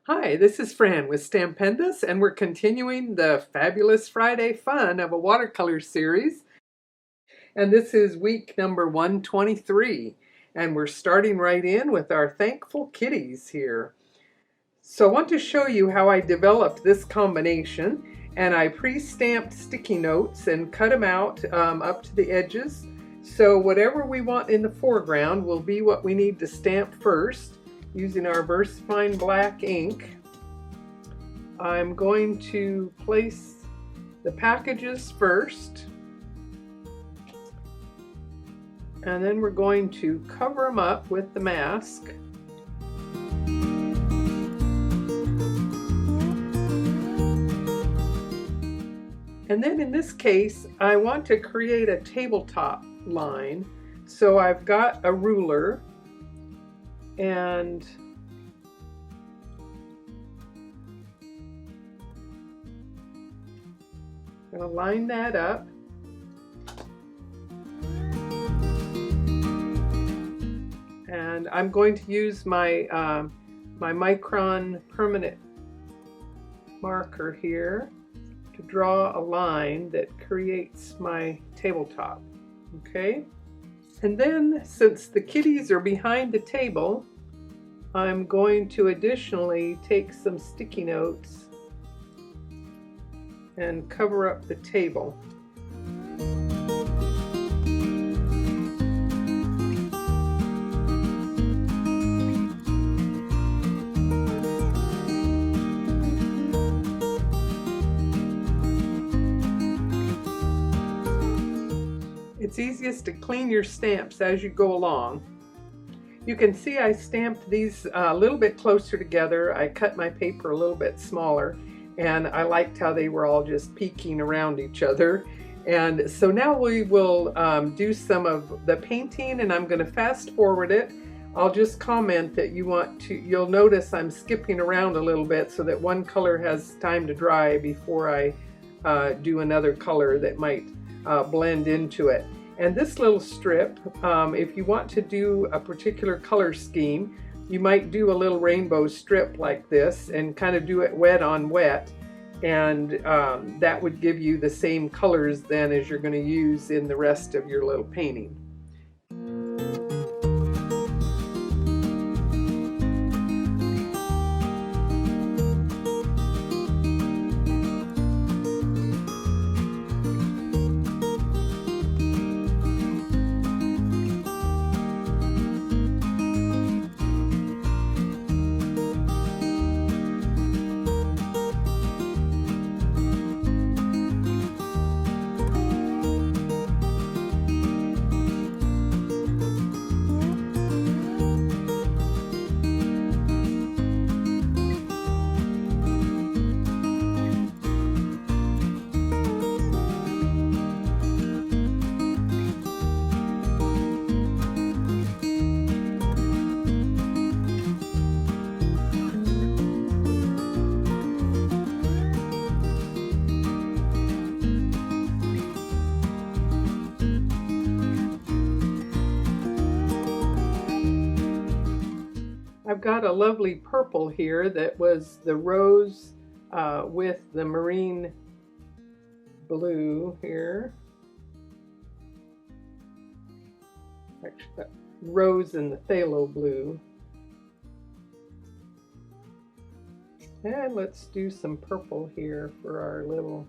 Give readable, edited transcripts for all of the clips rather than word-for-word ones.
Hi, this is Fran with Stampendous, and we're continuing the Fabulous Friday fun of a watercolor series. And this is week number 123, and we're starting right in with our thankful kitties here. So I want to show you how I developed this combination, and I pre-stamped sticky notes and cut them out up to the edges. So whatever we want in the foreground will be what we need to stamp first, using our VersaFine black ink. I'm going to place the packages first, and then we're going to cover them up with the mask. And then in this case, I want to create a tabletop line. So I've got a ruler, and I'm going to line that up. And I'm going to use my my Micron permanent marker here to draw a line that creates my tabletop. Okay? And then, since the kitties are behind the table, I'm going to additionally take some sticky notes and cover up the table. It's easiest to clean your stamps as you go along. You can see I stamped these a little bit closer together. I cut my paper a little bit smaller, and I liked how they were all just peeking around each other. And so now we will do some of the painting, and I'm going to fast forward it. I'll just comment that you'll notice I'm skipping around a little bit so that one color has time to dry before I do another color that might blend into it. And this little strip, if you want to do a particular color scheme, you might do a little rainbow strip like this and kind of do it wet on wet, and that would give you the same colors then as you're going to use in the rest of your little painting. I've got a lovely purple here that was the rose with the marine blue here. Actually, that rose and the phthalo blue. And let's do some purple here for our little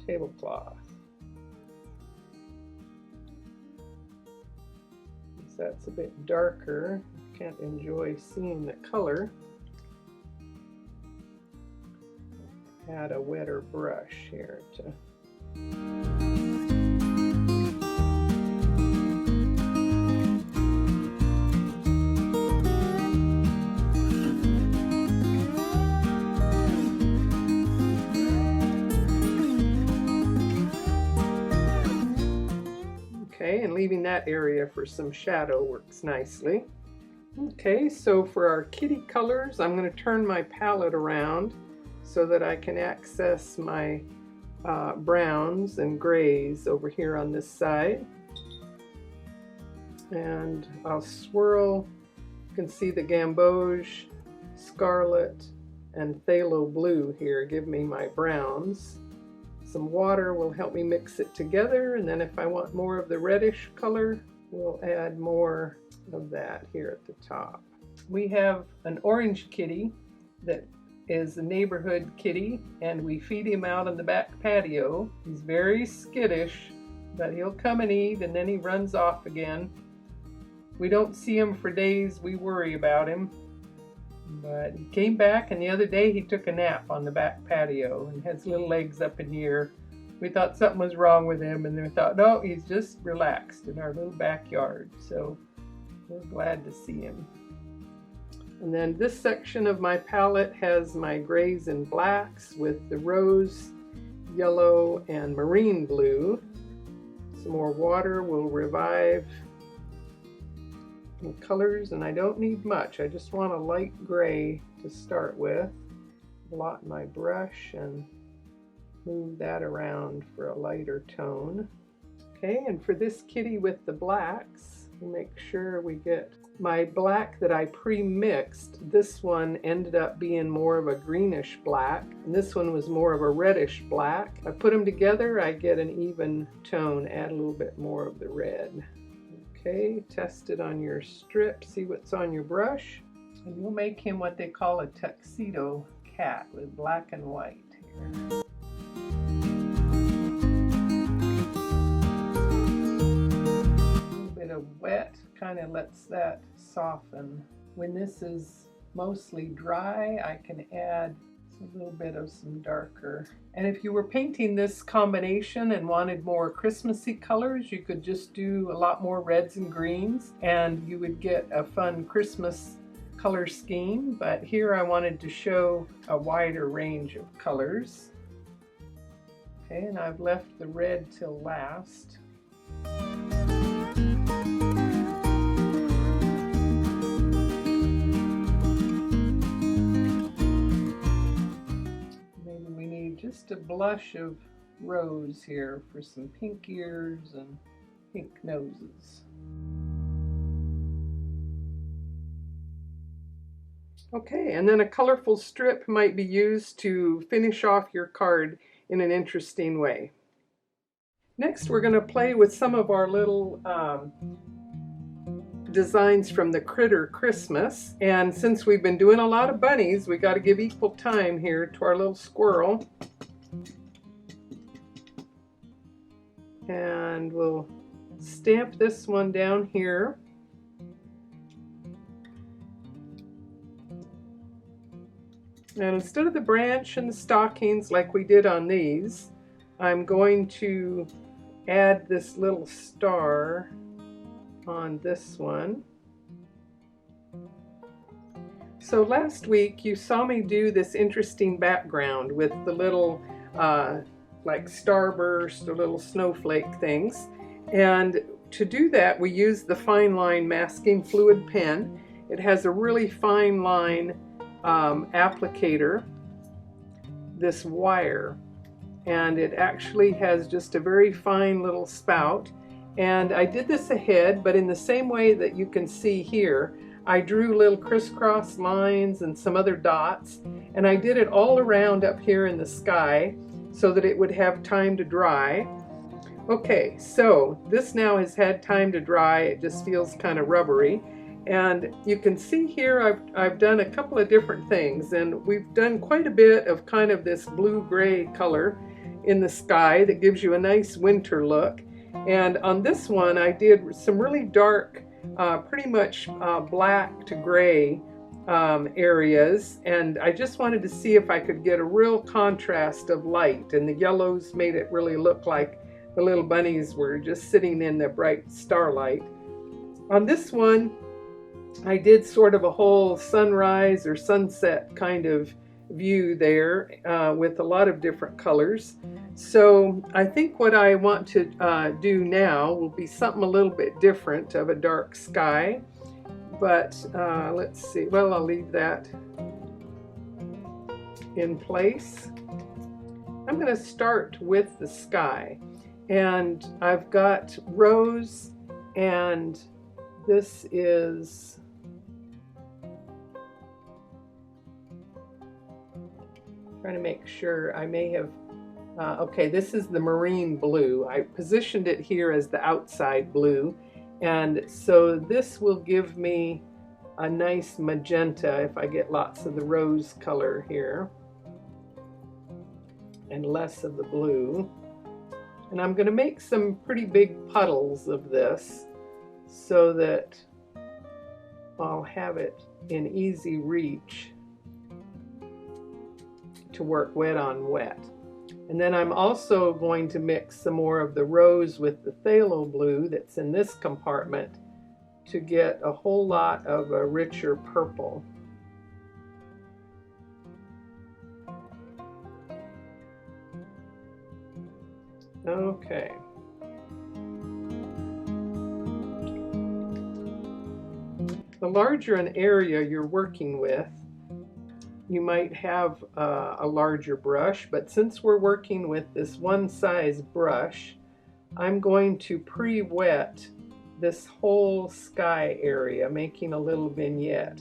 tablecloth. That's a bit darker. Can't enjoy seeing the color. Add a wetter brush here to and leaving that area for some shadow works nicely. Okay, so for our kitty colors, I'm going to turn my palette around so that I can access my browns and grays over here on this side. And I'll swirl can see the gamboge, scarlet, and phthalo blue here give me my browns. Some water will help me mix it together, and then if I want more of the reddish color, we'll add more of that here at the top. We have an orange kitty that is a neighborhood kitty, and we feed him out on the back patio. He's very skittish, but he'll come and eat, and then he runs off again. We don't see him for days. We worry about him. But he came back, and the other day he took a nap on the back patio and has little legs up in the air. We thought something was wrong with him, and then we thought, no, he's just relaxed in our little backyard. So we're glad to see him. And then this section of my palette has my grays and blacks with the rose, yellow, and marine blue. Some more water will revive the colors, and I don't need much. I just want a light gray to start with. Blot my brush and move that around for a lighter tone. Okay, and for this kitty with the blacks, we'll make sure we get my black that I pre-mixed. This one ended up being more of a greenish black, and this one was more of a reddish black. If I put them together, I get an even tone, add a little bit more of the red. Okay, test it on your strip, see what's on your brush, and we'll make him what they call a tuxedo cat with black and white here. A little bit of wet kind of lets that soften. When this is mostly dry, I can add a little bit of some darker. And if you were painting this combination and wanted more Christmassy colors, you could just do a lot more reds and greens, and you would get a fun Christmas color scheme. But here I wanted to show a wider range of colors. Okay, and I've left the red till last. Just a blush of rose here for some pink ears and pink noses. Okay, and then a colorful strip might be used to finish off your card in an interesting way. Next, we're going to play with some of our little designs from the Critter Christmas. And since we've been doing a lot of bunnies, we got to give equal time here to our little squirrel. And we'll stamp this one down here. And instead of the branch and the stockings like we did on these, I'm going to add this little star on this one. So last week you saw me do this interesting background with the little like starburst or little snowflake things, and to do that we use the fine line masking fluid pen. It has a really fine line applicator, this wire, and it actually has just a very fine little spout. And I did this ahead, but in the same way that you can see here, I drew little crisscross lines and some other dots, and I did it all around up here in the sky so that it would have time to dry. Okay, so this now has had time to dry. It just feels kind of rubbery. And you can see here I've done a couple of different things, and we've done quite a bit of kind of this blue-gray color in the sky that gives you a nice winter look. And on this one I did some really dark, pretty much black to gray areas, and I just wanted to see if I could get a real contrast of light, and the yellows made it really look like the little bunnies were just sitting in the bright starlight. On this one I did sort of a whole sunrise or sunset kind of view there with a lot of different colors. So I think what I want to do now will be something a little bit different, of a dark sky. But let's see, well, I'll leave that in place. I'm going to start with the sky, and I've got rose, and this is Trying to make sure. I may have, okay, this is the marine blue. I positioned it here as the outside blue, and so this will give me a nice magenta if I get lots of the rose color here and less of the blue. And I'm going to make some pretty big puddles of this so that I'll have it in easy reach to work wet on wet. And then I'm also going to mix some more of the rose with the phthalo blue that's in this compartment to get a whole lot of a richer purple. Okay. The larger an area you're working with, you might have a larger brush, but since we're working with this one size brush, I'm going to pre-wet this whole sky area, making a little vignette.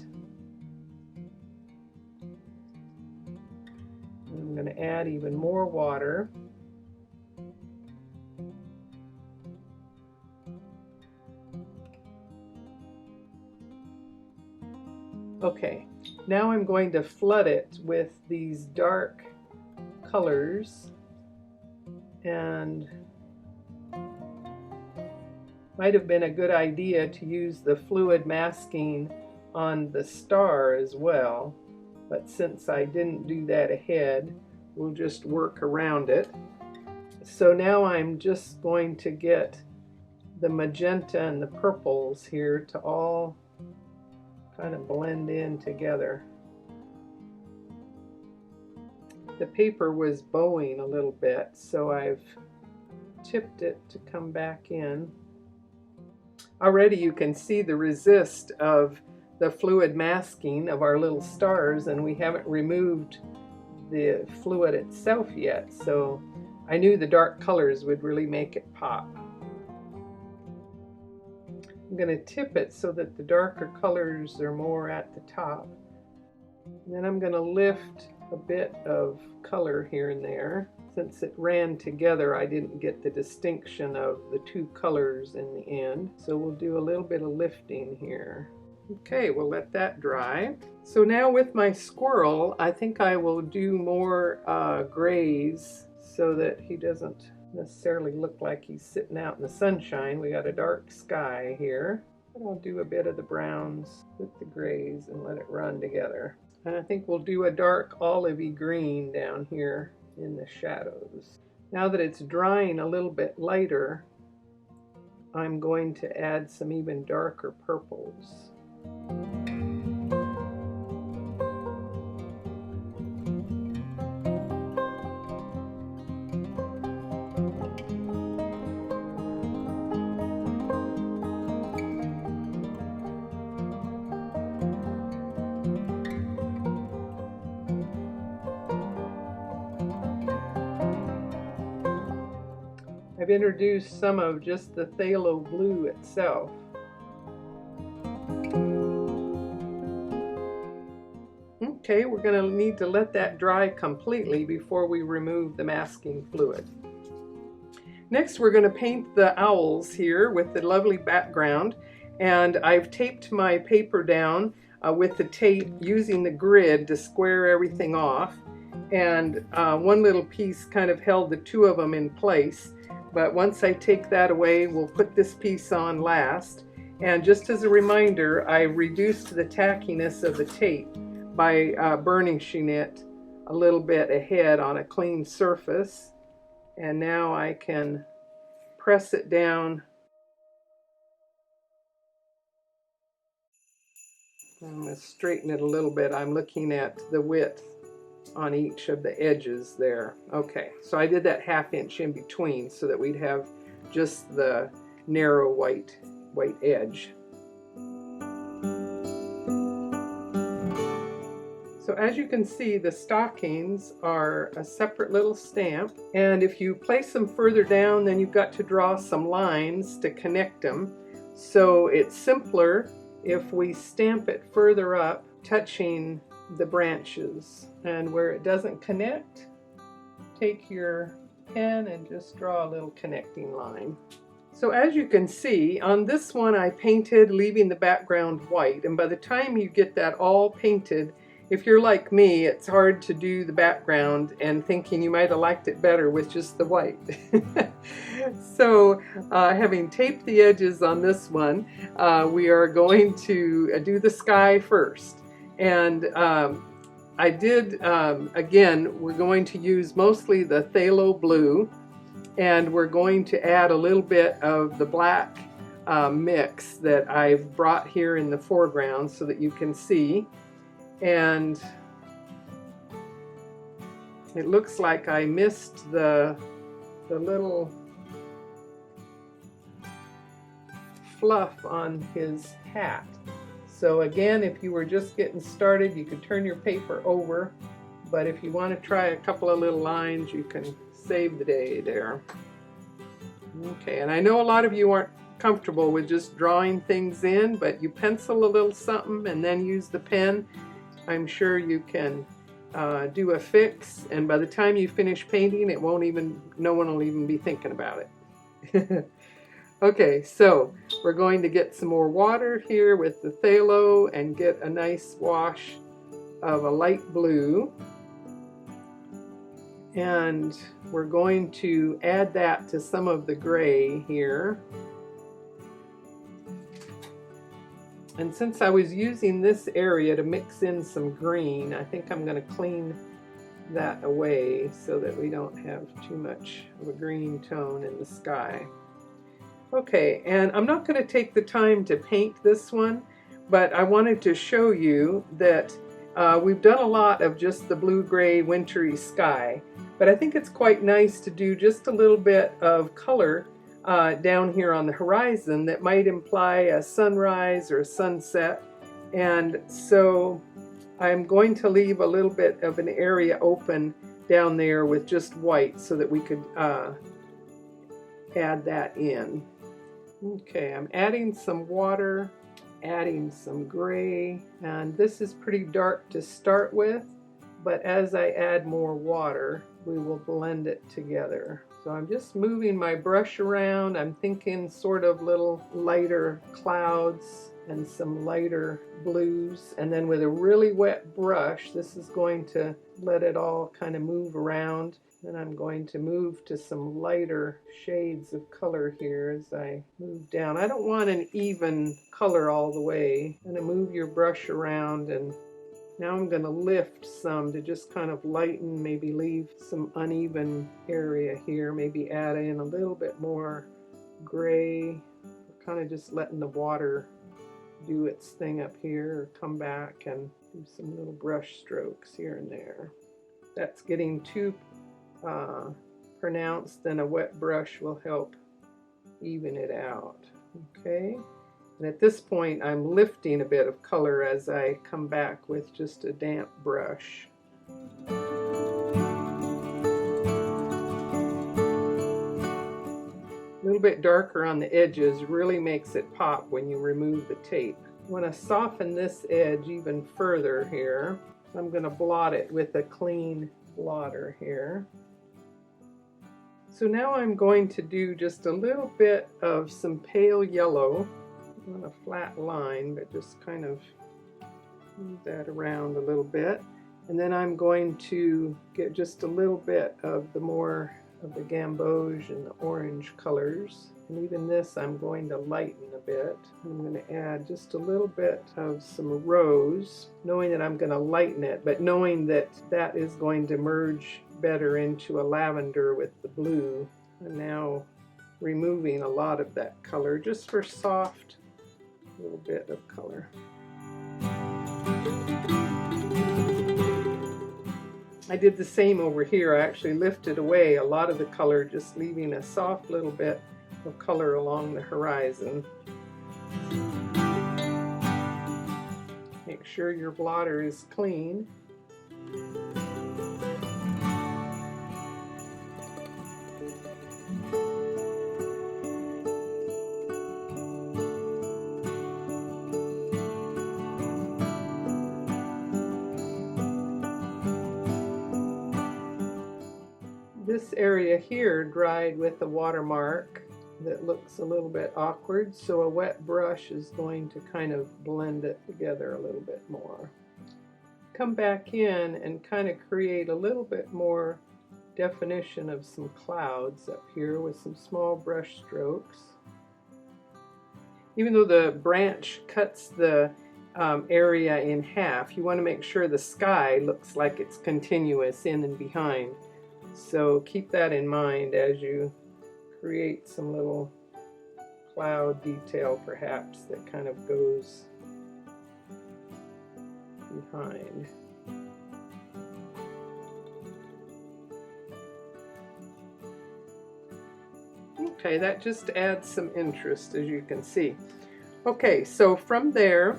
I'm going to add even more water. Okay, now I'm going to flood it with these dark colors, and might have been a good idea to use the fluid masking on the star as well, but since I didn't do that ahead, we'll just work around it. So now I'm just going to get the magenta and the purples here to all kind of blend in together. The paper was bowing a little bit, so I've tipped it to come back in. Already you can see the resist of the fluid masking of our little stars, and we haven't removed the fluid itself yet, so I knew the dark colors would really make it pop. I'm going to tip it so that the darker colors are more at the top. And then I'm going to lift a bit of color here and there. Since it ran together, I didn't get the distinction of the two colors in the end. So we'll do a little bit of lifting here. Okay, we'll let that dry. So now with my squirrel, I think I will do more grays so that he doesn't necessarily look like he's sitting out in the sunshine. We got a dark sky here. But I'll do a bit of the browns with the grays and let it run together. And I think we'll do a dark olivey green down here in the shadows. Now that it's drying a little bit lighter, I'm going to add some even darker purples. I've introduced some of just the phthalo blue itself. Okay, we're going to need to let that dry completely before we remove the masking fluid. Next, we're going to paint the owls here with the lovely background, and I've taped my paper down with the tape using the grid to square everything off, and one little piece kind of held the two of them in place. But once I take that away, we'll put this piece on last. And just as a reminder, I reduced the tackiness of the tape by burnishing it a little bit ahead on a clean surface. And now I can press it down. I'm going to straighten it a little bit. I'm looking at the width on each of the edges there. Okay, so I did that ½ inch in between so that we'd have just the narrow white edge. So as you can see, the stockings are a separate little stamp, and if you place them further down, then you've got to draw some lines to connect them. So it's simpler if we stamp it further up, touching the branches. And where it doesn't connect, take your pen and just draw a little connecting line. So as you can see, on this one I painted leaving the background white, and by the time you get that all painted, if you're like me, it's hard to do the background and thinking you might have liked it better with just the white. So having taped the edges on this one, we are going to do the sky first. And I did, again, we're going to use mostly the phthalo blue, and we're going to add a little bit of the black mix that I've brought here in the foreground so that you can see. And it looks like I missed the little fluff on his hat. So again, if you were just getting started, you could turn your paper over, but if you want to try a couple of little lines, you can save the day there. Okay, and I know a lot of you aren't comfortable with just drawing things in, but you pencil a little something and then use the pen. I'm sure you can do a fix, and by the time you finish painting, no one will even be thinking about it. Okay, so we're going to get some more water here with the phthalo and get a nice wash of a light blue. And we're going to add that to some of the gray here. And since I was using this area to mix in some green, I think I'm going to clean that away so that we don't have too much of a green tone in the sky. Okay, and I'm not going to take the time to paint this one, but I wanted to show you that we've done a lot of just the blue-gray wintry sky, but I think it's quite nice to do just a little bit of color down here on the horizon that might imply a sunrise or a sunset. And so I'm going to leave a little bit of an area open down there with just white so that we could add that in. Okay, I'm adding some water, adding some gray, and this is pretty dark to start with, but as I add more water, we will blend it together. So I'm just moving my brush around. I'm thinking sort of little lighter clouds and some lighter blues, and then with a really wet brush, this is going to let it all kind of move around. Then I'm going to move to some lighter shades of color here as I move down. I don't want an even color all the way. I'm going to move your brush around, and now I'm going to lift some to just kind of lighten, maybe leave some uneven area here, maybe add in a little bit more gray, kind of just letting the water do its thing up here, or come back and do some little brush strokes here and there. If that's getting too pronounced, then a wet brush will help even it out. Okay, and at this point I'm lifting a bit of color as I come back with just a damp brush. A little bit darker on the edges really makes it pop when you remove the tape. I want to soften this edge even further here. I'm going to blot it with a clean blotter here. So now I'm going to do just a little bit of some pale yellow on a flat line, but just kind of move that around a little bit. And then I'm going to get just a little bit of the more of the gamboge and the orange colors. And even this I'm going to lighten a bit. I'm going to add just a little bit of some rose, knowing that I'm going to lighten it, but knowing that that is going to merge better into a lavender with the blue. I'm now removing a lot of that color just for soft little bit of color. I did the same over here. I actually lifted away a lot of the color, just leaving a soft little bit of color along the horizon. Make sure your blotter is clean. This area here dried with a watermark that looks a little bit awkward, so a wet brush is going to kind of blend it together a little bit more. Come back in and kind of create a little bit more definition of some clouds up here with some small brush strokes. Even though the branch cuts the area in half, you want to make sure the sky looks like it's continuous in and behind. So keep that in mind as you create some little cloud detail perhaps that kind of goes behind. Okay, that just adds some interest, as you can see. Okay, so from there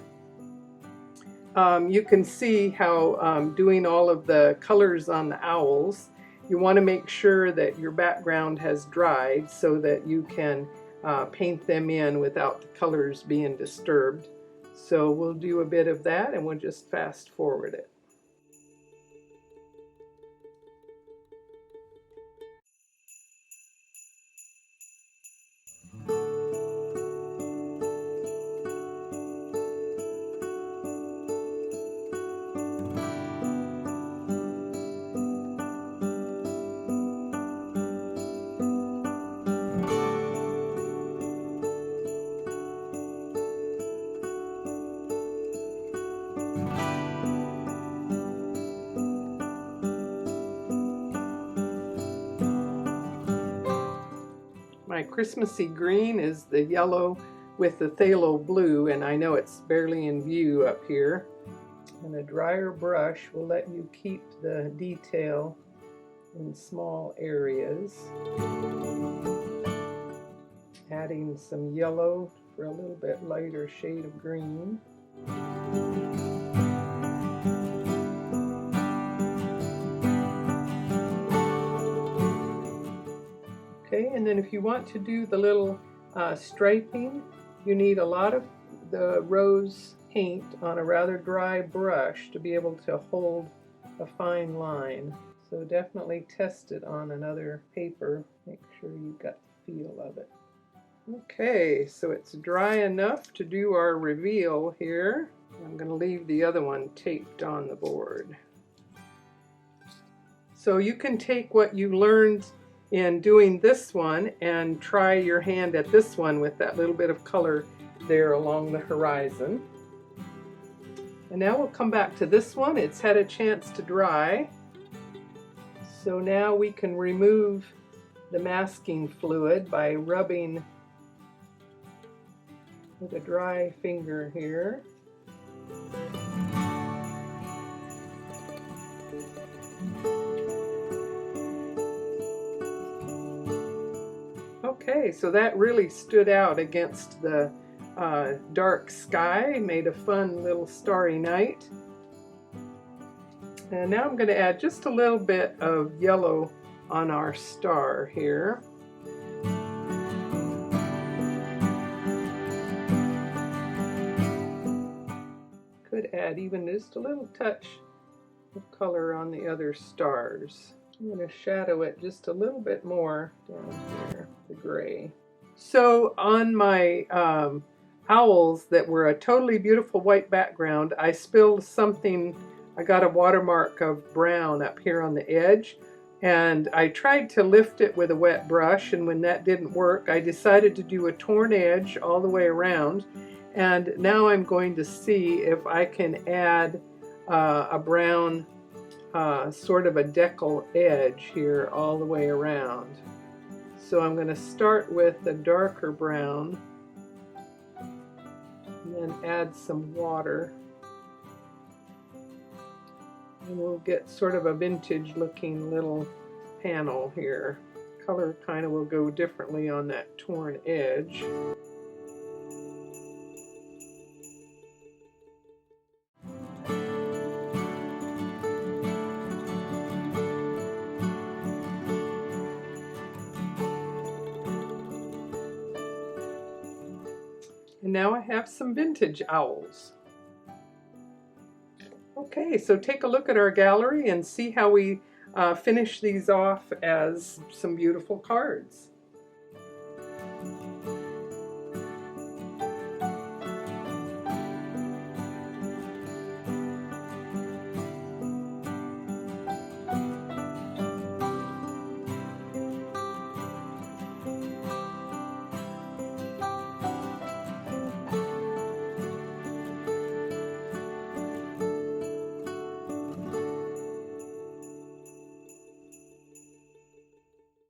you can see how doing all of the colors on the owls, you want to make sure that your background has dried so that you can paint them in without the colors being disturbed. So we'll do a bit of that and we'll just fast forward it. My Christmassy green is the yellow with the phthalo blue, and I know it's barely in view up here. And a drier brush will let you keep the detail in small areas. Adding some yellow for a little bit lighter shade of green. Okay, and then if you want to do the little striping, you need a lot of the rose paint on a rather dry brush to be able to hold a fine line. So definitely test it on another paper. Make sure you got the feel of it. Okay, so it's dry enough to do our reveal here. I'm going to leave the other one taped on the board. So you can take what you learned in doing this one and try your hand at this one with that little bit of color there along the horizon. And now we'll come back to this one. It's had a chance to dry. So now we can remove the masking fluid by rubbing with a dry finger here. Okay, so that really stood out against the dark sky, made a fun little starry night. And now I'm going to add just a little bit of yellow on our star here. Could add even just a little touch of color on the other stars. I'm going to shadow it just a little bit more down here, the gray. So on my owls that were a totally beautiful white background, I spilled something. I got a watermark of brown up here on the edge, and I tried to lift it with a wet brush, and when that didn't work, I decided to do a torn edge all the way around. And now I'm going to see if I can add a brown sort of a decal edge here all the way around. So I'm going to start with a darker brown and then add some water. And we'll get sort of a vintage looking little panel here. Color kind of will go differently on that torn edge. And now I have some vintage owls. Okay, so take a look at our gallery and see how we finish these off as some beautiful cards.